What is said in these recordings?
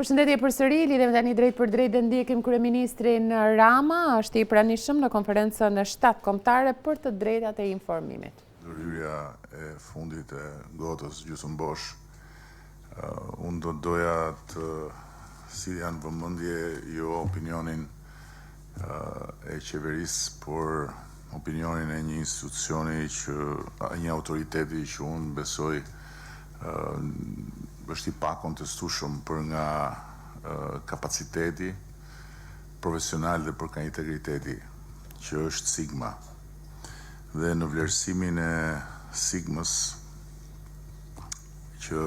Përshëndetje përsëri, lidhemi tani drejt për drejt dhe ndjekim kryeministrin Rama, është i pranishëm në konferencën e 7 kombëtare për të drejtat e informimit. Ndërhyrja e fundit e gotës gjysmëbosh, unë doja të sillja në vëmendje jo opinionin e qeverisë, por opinionin e një institucioni një autoriteti që unë besoj është i pakontestueshëm për nga kapaciteti profesional dhe për nga integriteti, që është Sigma. Dhe në vlerësimin e Sigmës, që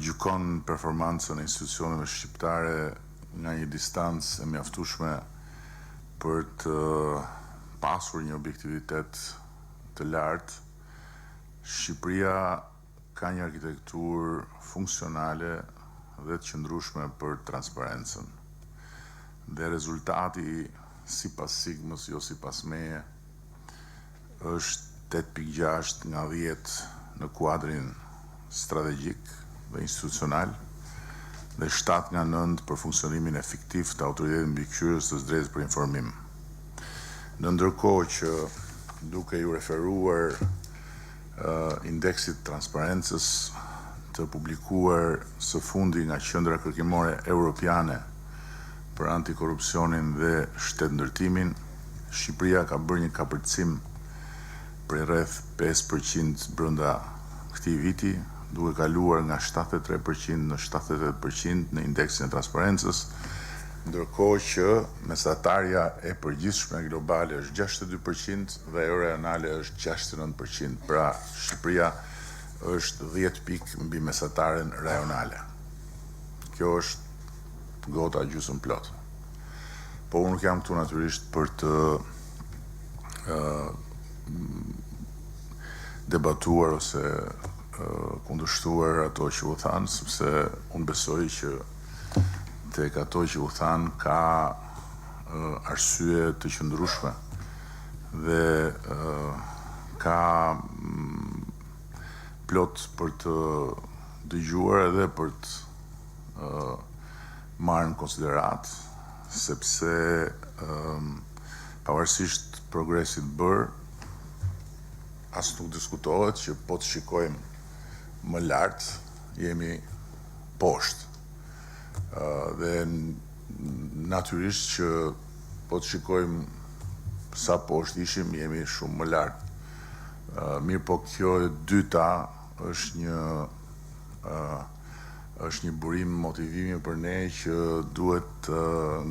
gjykon performancën e institucioneve shqiptare nga një distancë e mjaftueshme për të pasur një objektivitet të lartë, Shqipëria ka një arkitekturë funksionale dhe të qëndrueshme për transparencën. Dhe rezultati sipas Sigmës, jo sipas meje, është 8.6 nga 10 në kuadrin strategjik dhe institucional dhe 7 nga 9 për funksionimin efektiv të autoritetit mbikëqyrës të drejtës për informim. Në ndërkohë që duke ju referuar indeksit transparencës të publikuar së fundi nga Qendra Kërkimore Europiane për antikorrupsionin dhe shtetëndërtimin, Shqipëria ka bërë një kapërcim për rreth 5% brenda këtij viti, duke kaluar nga 73% në 78% në indeksin e transparencës, ndërkohë që mesatarja e përgjithshme globale është 62% dhe euroreale është 69%. Pra, Shqipëria është 10 pikë mbi mesataren rajonale. Kjo është gota gjysmë plot. Po unë nuk jam këtu natyrisht për të debatuar ose kundërshtuar ato që u thanë, sepse unë besoj që tek ato që u thanë ka arsye të qëndrueshme dhe ka plot për të dëgjuar edhe për të marrë në konsiderat, sepse pavarësisht progresit bërë, as nuk diskutohet që po të shikojmë më lart, jemi poshtë. Dhe natyrisht që po të shikojmë sa poshtë ishim, jemi shumë më lart. Mirë po kjo e dyta është një burim motivimi për ne që duhet të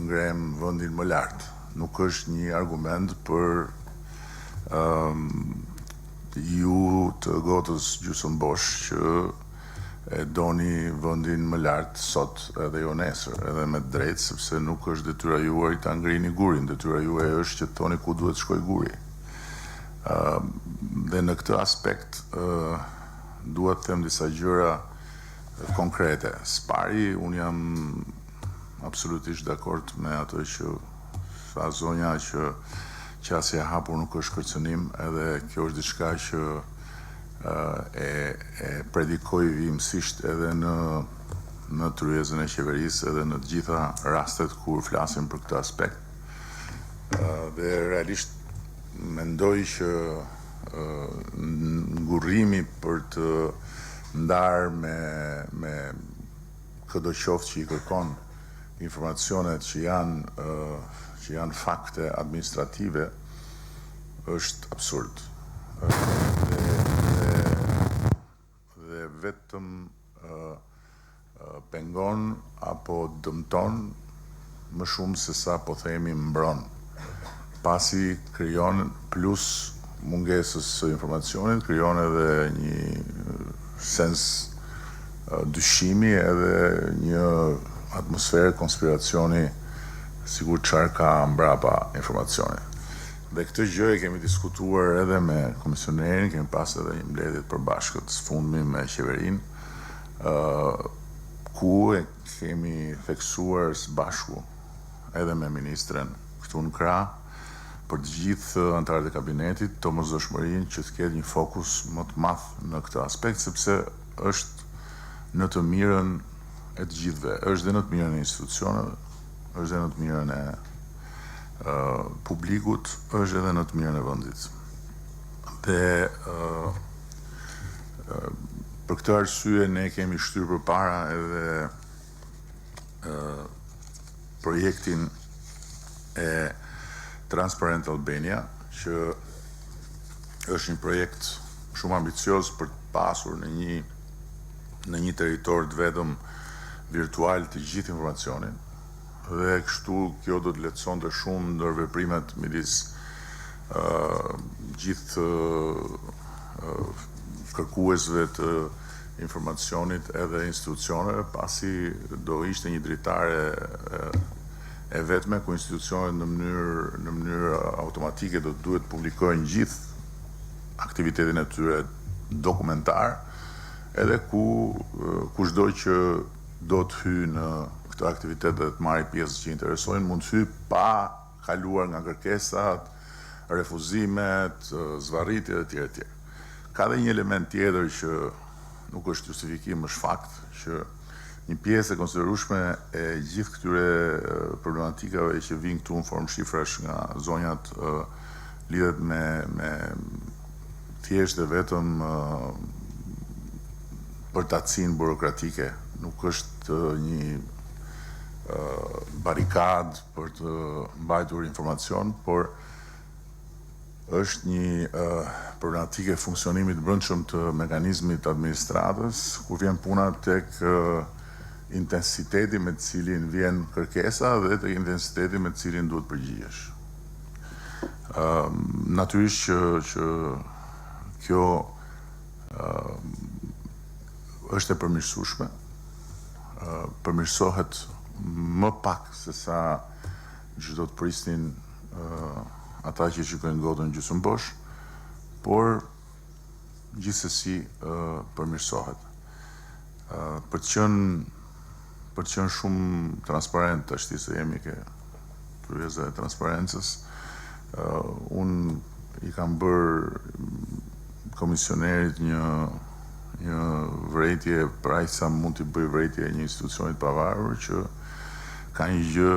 ngrem vendin më lart. Nuk është një argument për ju të gotës gjysmëbosh që e doni vendin më lart sot edhe jo nesër, edhe me drejtë, sepse nuk është detyra juaj ta ngrini gurin, detyra juaj është që të thoni ku duhet shkoj guri. Dhe në këtë aspekt duhet të them disa gjëra konkrete. Spari, unë jam absolutisht dakord me ato që tha zonja që qasja e hapur nuk është kërcënim, edhe kjo është diçka që e predikoj vimësisht edhe në tryezën e qeverisë, edhe në të gjitha rastet kur flasim për këtë aspekt. Dhe realisht mendoj që ngurrimi për të ndarë me çdo qoftë që i kërkon informacionet që janë fakte administrative është absurd. Dhe vetëm pengon apo dëmton më shumë se sa po themi mbron, pasi krijon plus mungesës së informacionit, krijon edhe një sens dyshimi edhe një atmosferë konspiracioni sigur çfarë ka mbrapa informacionit. Dhe këtë gjë e kemi diskutuar edhe me komisionerin, kemi pas edhe një mbledhje të përbashkët së fundmi me qeverinë, ku e kemi theksuar së bashku edhe me ministren këtu në krah, për të gjithë anëtarët e kabinetit, domosdoshmërinë që të ketë një fokus më të madh në këtë aspekt, sepse është në të mirën e të gjithëve, është dhe në të mirën e institucioneve, është dhe në të mirën e publikut, është edhe në të mirën e vendit. Dhe për këtë arsye ne kemi shtyrë përpara edhe projektin e Transparent Albania, që është një projekt shumë ambicios për të pasur në një territor të vetëm virtual të gjithë informacionin, dhe kështu kjo do të lehtësonte shumë ndërveprimet midis gjithë kërkuesve të informacionit edhe institucioneve, pasi do ishte një dritare e vetme ku institucionet në mënyrë automatike do të duhet publikojnë gjithë aktivitetin e tyre dokumentar, edhe kushdo që do të hyjë në këtë aktivitet dhe të marrë pjesë që interesojnë, mund të hyjë pa kaluar nga kërkesat, refuzimet, zvarritjet e tjera. Ka dhe një element tjetër që nuk është justifikim, është fakt që një pjesë e konsiderueshme e gjithë këtyre problematikave që vijnë këtu në formë shifrash nga zonjat lidhet me thjesht dhe vetëm përtatësinë burokratike. Nuk është një barikad për të mbajtur informacion, por është një problematike funksionimit brendshëm të mekanizmit të administratës, kur vjen puna tek intensiteti me të cilin vjen kërkesa dhe tek intensiteti me të cilin duhet përgjigjesh. Natyrisht që kjo është e përmirësueshme, përmirësohet më pak se sa që do të prisnin ata që shikojnë gotën gjysmëbosh, por gjithsesi përmirësohet. Për të qenë shumë transparent, tash se jemi ke kryesa e transparencës, unë i kam bërë komisionerit një vërejtje për aq sa mund t'i bëj vërejtje e një institucionit pavarur që ka një gjë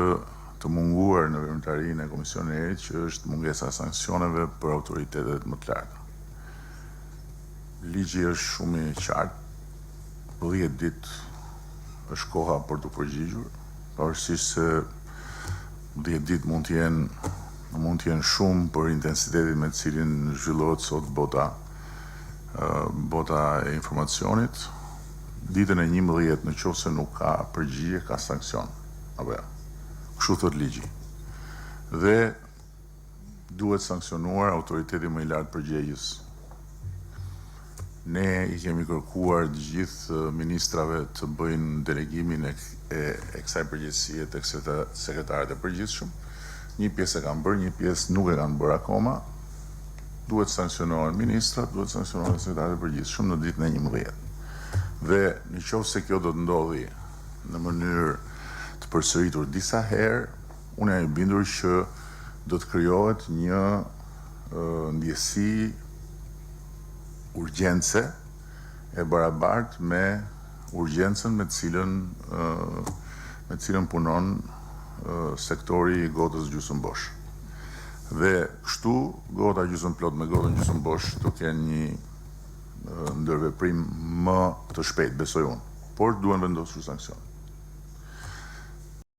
të munguar në veprimtarinë e komisionerit, që është mungesa e sanksioneve për autoritetet më të larta. Ligji është shumë i qartë, 10 ditë është koha për të përgjigjur, pavarësisht se 10 ditë mund të jenë shumë për intensitetin me të cilin zhvillohet sot bota e informacionit. Ditën e 11 në qoftë se nuk ka përgjigje, ka sanksion. Apo ja. Kështu thot ligji. Dhe duhet sanksionuar autoriteti më i lartë përgjegjës. Ne i kemi kërkuar të gjithë ministrave të bëjnë delegimin e kësaj përgjegjësie tek sekretarët e përgjithshëm. Një pjesë e kanë bërë, një pjesë nuk e kanë bërë akoma. Duhet sanksionohen ministrat, duhet sanksionohen sekretarët e përgjithshëm në ditën e 11. Dhe në qoftë se kjo do të ndodhi në mënyrë të përsëritur disa herë, unë jam i bindur që do të krijohet një ndjesi urgjence e barabartë me urgjencën me të cilën punon sektori i gotës gjysmëbosh. Dhe kështu gota gjysmëplot me gotën gjysmëbosh do kenë një ndërveprim më të shpejtë, besoj unë, por duhen vendosur sanksion.